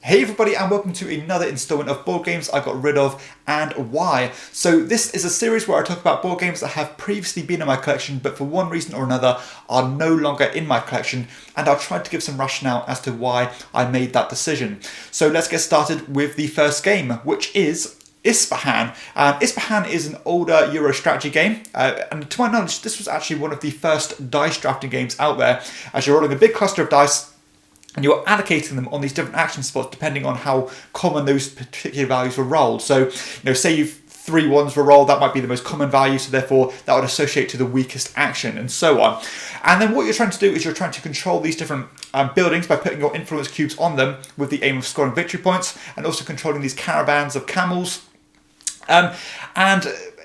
Hey everybody, and welcome to another installment of board games I got rid of and why. So this is a series where I talk about board games that have previously been in my collection but for one reason or another are no longer in my collection, and I'll try to give some rationale as to why I made that decision. So let's get started with the first game, which is Isbahan. Isbahan is an older Euro strategy game, and to my knowledge this was actually one of the first dice drafting games out there, as you're rolling a big cluster of dice and you're allocating them on these different action spots depending on how common those particular values were rolled. So, say you've 3 ones were rolled, that might be the most common value, so therefore that would associate to the weakest action, and so on. And then what you're trying to do is you're trying to control these different buildings by putting your influence cubes on them with the aim of scoring victory points, and also controlling these caravans of camels. And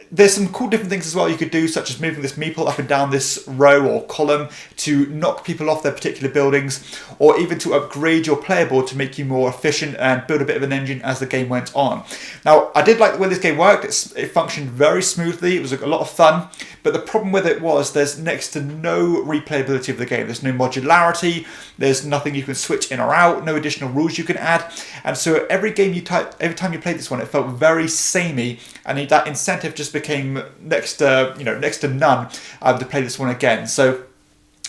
there's some cool different things as well you could do, such as moving this meeple up and down this row or column to knock people off their particular buildings, or even to upgrade your player board to make you more efficient and build a bit of an engine as the game went on. Now, I did like the way this game worked. It functioned very smoothly. It was a lot of fun, but the problem with it was there's next to no replayability of the game. There's no modularity. There's nothing you can switch in or out. No additional rules you can add. And so every time you played this one, it felt very samey, and that incentive just became next to none to play this one again. So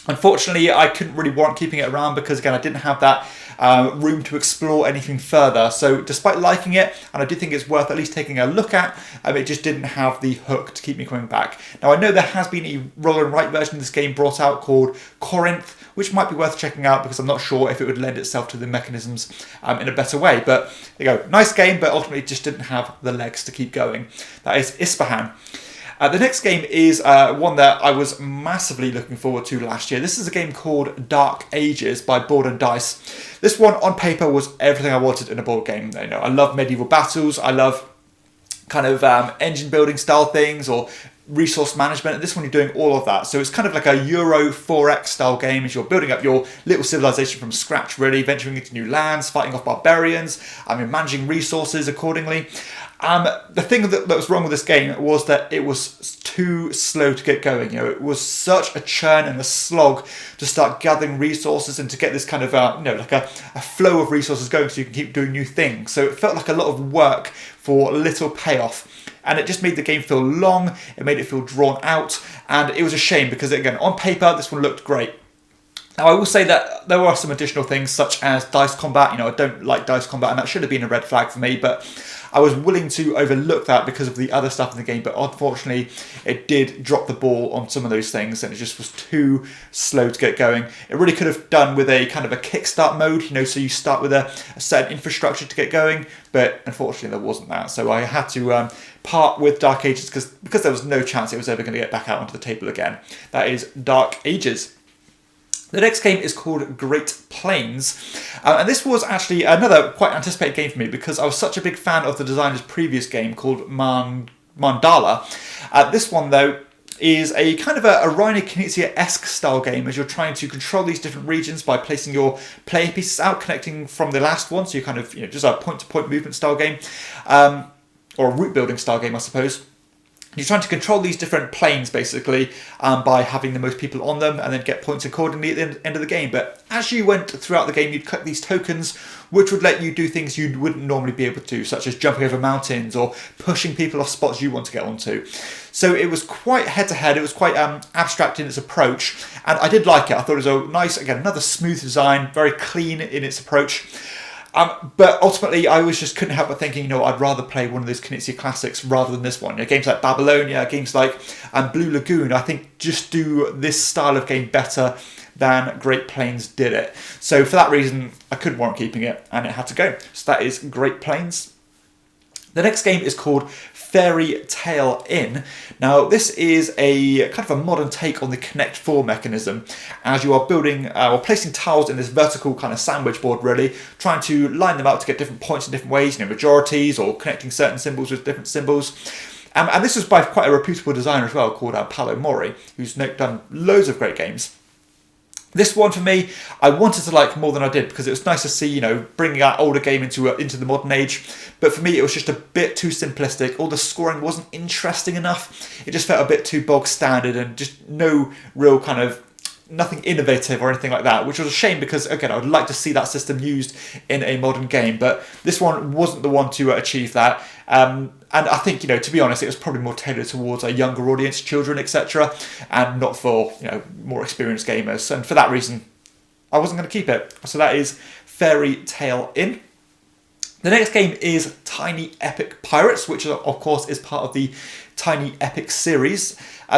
unfortunately, I couldn't really warrant keeping it around because, again, I didn't have that room to explore anything further. So despite liking it, and I do think it's worth at least taking a look at, it just didn't have the hook to keep me coming back. Now, I know there has been a roll and write version of this game brought out called Corinth, which might be worth checking out because I'm not sure if it would lend itself to the mechanisms in a better way. But there you go, nice game, but ultimately it just didn't have the legs to keep going. That is Isbahan. The next game is one that I was massively looking forward to last year. This is a game called Dark Ages by Board and Dice. This one on paper was everything I wanted in a board game. I love medieval battles. I love kind of engine building style things or resource management, and this one you're doing all of that. So it's kind of like a Euro 4X style game as you're building up your little civilization from scratch, really, venturing into new lands, fighting off barbarians, managing resources accordingly. The thing that was wrong with this game was that it was too slow to get going. It was such a churn and a slog to start gathering resources and to get this kind of like a flow of resources going so you can keep doing new things. So it felt like a lot of work for little payoff. And it just made the game feel long, it made it feel drawn out, and it was a shame because, again, on paper, this one looked great. Now, I will say that there are some additional things, such as dice combat. I don't like dice combat, and that should have been a red flag for me, but I was willing to overlook that because of the other stuff in the game, but unfortunately, it did drop the ball on some of those things, and it just was too slow to get going. It really could have done with a kind of a kickstart mode, so you start with a certain infrastructure to get going, but unfortunately, there wasn't that. So I had to part with Dark Ages because there was no chance it was ever going to get back out onto the table again. That is Dark Ages. The next game is called Great Plains, and this was actually another quite anticipated game for me because I was such a big fan of the designer's previous game called Mandala. This one, though, is a kind of a Reiner Knizia-esque style game as you're trying to control these different regions by placing your player pieces out, connecting from the last one, so you kind of, just a point-to-point movement style game, or a route building style game, I suppose. You're trying to control these different planes, basically, by having the most people on them and then get points accordingly at the end of the game. But as you went throughout the game, you'd collect these tokens, which would let you do things you wouldn't normally be able to do, such as jumping over mountains or pushing people off spots you want to get onto. So it was quite head-to-head. It was quite abstract in its approach, and I did like it. I thought it was a nice, again, another smooth design, very clean in its approach. But ultimately, I just couldn't help but thinking, I'd rather play one of those Knizia classics rather than this one. Games like Babylonia, games like Blue Lagoon, I think just do this style of game better than Great Plains did it. So for that reason, I couldn't warrant keeping it, and it had to go. So that is Great Plains. The next game is called Fairy Tale Inn. Now, this is a kind of a modern take on the Connect 4 mechanism, as you are building or placing tiles in this vertical kind of sandwich board, really, trying to line them up to get different points in different ways, majorities, or connecting certain symbols with different symbols. And this was by quite a reputable designer as well, called Paolo Mori, who's done loads of great games. This one, for me, I wanted to like more than I did because it was nice to see, bringing that older game into the modern age. But for me, it was just a bit too simplistic. All the scoring wasn't interesting enough. It just felt a bit too bog standard and just no real kind of nothing innovative or anything like that, which was a shame because, again, I would like to see that system used in a modern game, but this one wasn't the one to achieve that. And I think, to be honest, it was probably more tailored towards a younger audience, children, etc., and not for, more experienced gamers. And for that reason, I wasn't going to keep it. So that is Fairy Tale Inn. The next game is Tiny Epic Pirates, which of course is part of the Tiny Epic series.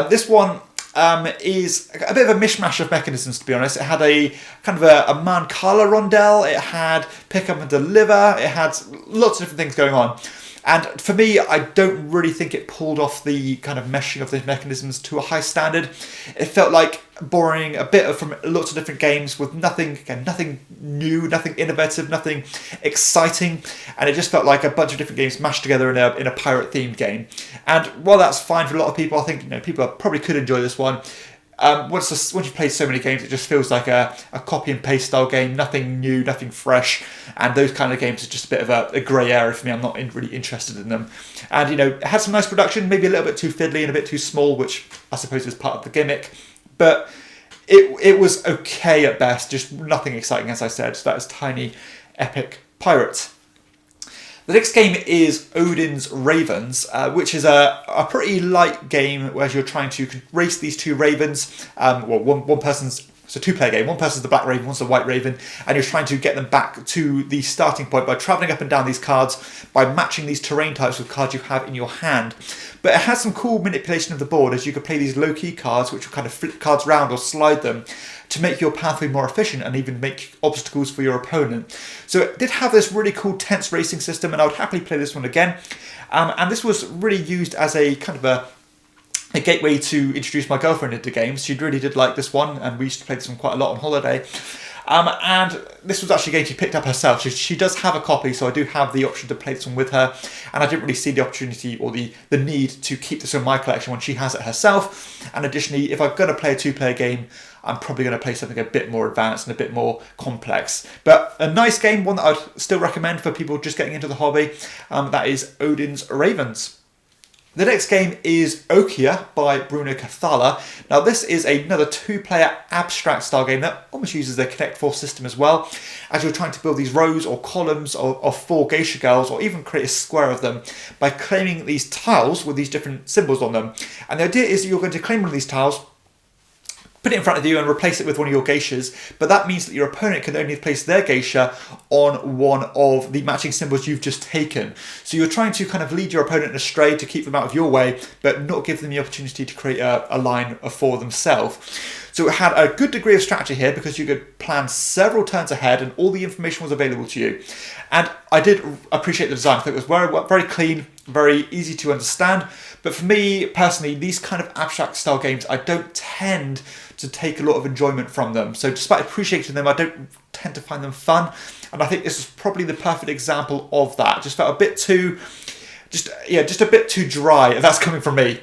This one is a bit of a mishmash of mechanisms, to be honest. It had a kind of a Mancala rondelle, it had pick up and deliver, it had lots of different things going on. And for me, I don't really think it pulled off the kind of meshing of the mechanisms to a high standard. It felt like borrowing a bit from lots of different games with nothing new, nothing innovative, nothing exciting, and it just felt like a bunch of different games mashed together in a pirate-themed game. And while that's fine for a lot of people, I think people probably could enjoy this one. Once you've played so many games, it just feels like a copy and paste style game, nothing new, nothing fresh, and those kind of games are just a bit of a grey area for me. I'm not really interested in them. And it had some nice production, maybe a little bit too fiddly and a bit too small, which I suppose is part of the gimmick, but it was okay at best, just nothing exciting, as I said. So that is Tiny Epic Pirates. The next game is Odins Ravens, which is a pretty light game where you're trying to race these two ravens. It's a two-player game. One person's the black raven, one's the white raven, and you're trying to get them back to the starting point by travelling up and down these cards, by matching these terrain types with cards you have in your hand. But it has some cool manipulation of the board, as you could play these low-key cards, which will kind of flip cards around or slide them to make your pathway more efficient and even make obstacles for your opponent. So it did have this really cool tense racing system, and I would happily play this one again. And this was really used as a kind of a gateway to introduce my girlfriend into games. She really did like this one, and we used to play this one quite a lot on holiday. And this was actually a game she picked up herself. She does have a copy, so I do have the option to play this one with her. And I didn't really see the opportunity or the need to keep this in my collection when she has it herself. And additionally, if I'm going to play a two-player game, I'm probably going to play something a bit more advanced and a bit more complex. But a nice game, one that I'd still recommend for people just getting into the hobby. That is Odins Ravens. The next game is Okiya by Bruno Cathala. Now this is another two-player abstract style game that almost uses the Connect 4 system as well, as you're trying to build these rows or columns of 4 geisha girls, or even create a square of them by claiming these tiles with these different symbols on them. And the idea is that you're going to claim one of these tiles, put it in front of you and replace it with one of your geishas, but that means that your opponent can only place their geisha on one of the matching symbols you've just taken. So you're trying to kind of lead your opponent astray to keep them out of your way, but not give them the opportunity to create a line for themselves. So it had a good degree of strategy here because you could plan several turns ahead and all the information was available to you. And I did appreciate the design. I think it was very, very clean, very easy to understand. But for me, personally, these kind of abstract style games, I don't tend to take a lot of enjoyment from them. So despite appreciating them, I don't tend to find them fun. And I think this is probably the perfect example of that. It just felt a bit too, just a bit too dry. That's coming from me.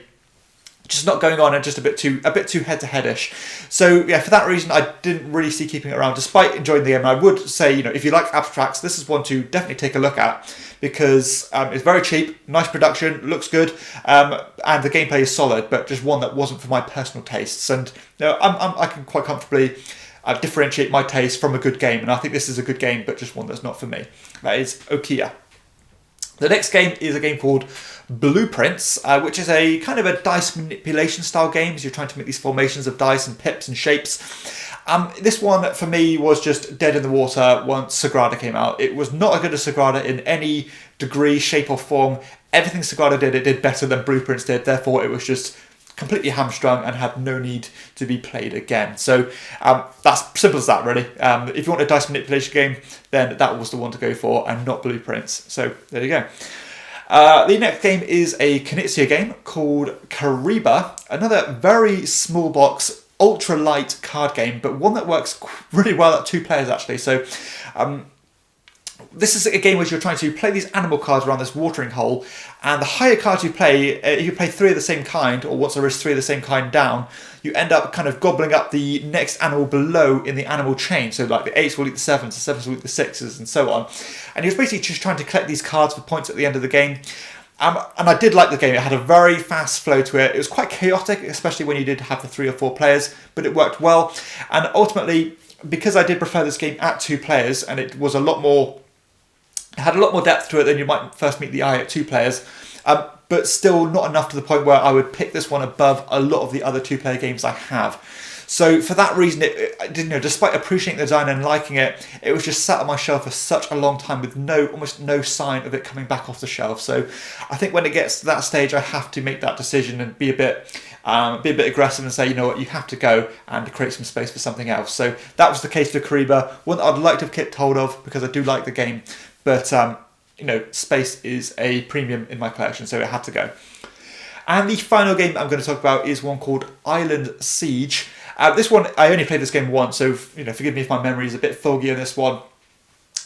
Just not going on and just a bit too head-to-headish. So yeah, for that reason, I didn't really see keeping it around, despite enjoying the game. I would say, if you like abstracts, this is one to definitely take a look at, because it's very cheap, nice production, looks good, and the gameplay is solid, but just one that wasn't for my personal tastes. And I can quite comfortably differentiate my taste from a good game, and I think this is a good game, but just one that's not for me. That is Okiya. The next game is a game called Blueprints, which is a kind of a dice manipulation style game, as you're trying to make these formations of dice and pips and shapes. This one, for me, was just dead in the water once Sagrada came out. It was not as good as Sagrada in any degree, shape or form. Everything Sagrada did, it did better than Blueprints did. Therefore, it was just completely hamstrung and had no need to be played again. So that's simple as that, really. If you want a dice manipulation game, then that was the one to go for, and not Blueprints. So there you go. The next game is a Knizia game called Kariba, another very small box, ultra light card game, but one that works really well at 2 players actually. So this is a game where you're trying to play these animal cards around this watering hole, and the higher cards you play, if you play 3 of the same kind, or once there is 3 of the same kind down, you end up kind of gobbling up the next animal below in the animal chain. So like the 8s will eat the 7s, the 7s will eat the 6s, and so on. And you're basically just trying to collect these cards for points at the end of the game. And I did like the game. It had a very fast flow to it. It was quite chaotic, especially when you did have the 3 or 4 players, but it worked well. And ultimately, because I did prefer this game at 2 players, and it was a lot more, it had a lot more depth to it than you might first meet the eye at 2 players, but still not enough to the point where I would pick this one above a lot of the other 2-player games I have. So for that reason, despite appreciating the design and liking it, it was just sat on my shelf for such a long time with almost no sign of it coming back off the shelf. So I think when it gets to that stage, I have to make that decision and be a bit aggressive and say, you know what, you have to go and create some space for something else. So that was the case for Kariba, one that I'd like to have kept hold of because I do like the game, but space is a premium in my collection, so it had to go. And the final game I'm going to talk about is one called Island Siege. This one, I only played this game once, so forgive me if my memory is a bit foggy on this one.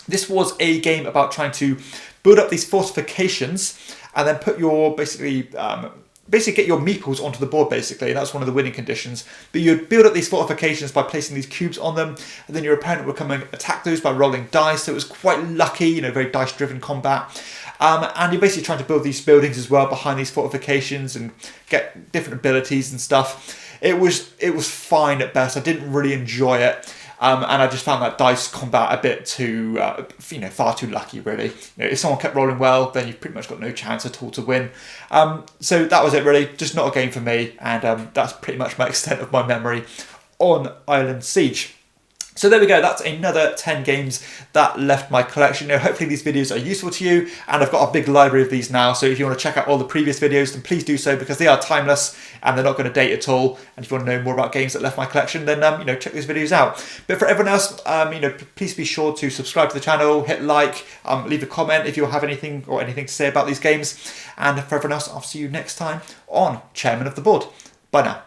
This was a game about trying to build up these fortifications and then put your, basically get your meeples onto the board, basically. That's one of the winning conditions. But you'd build up these fortifications by placing these cubes on them, and then your opponent would come and attack those by rolling dice. So it was quite lucky, very dice-driven combat. And you're basically trying to build these buildings as well behind these fortifications and get different abilities and stuff. It was fine at best. I didn't really enjoy it. And I just found that dice combat a bit too, far too lucky, really. If someone kept rolling well, then you've pretty much got no chance at all to win. So that was it, really. Just not a game for me. And that's pretty much my extent of my memory on Island Siege. So there we go, that's another 10 games that left my collection. Hopefully these videos are useful to you, and I've got a big library of these now, so if you want to check out all the previous videos, then please do so, because they are timeless and they're not going to date at all. And if you want to know more about games that left my collection, then check these videos out. But for everyone else, please be sure to subscribe to the channel, hit like, leave a comment if you have anything to say about these games. And for everyone else, I'll see you next time on Chairman of the Board. Bye now.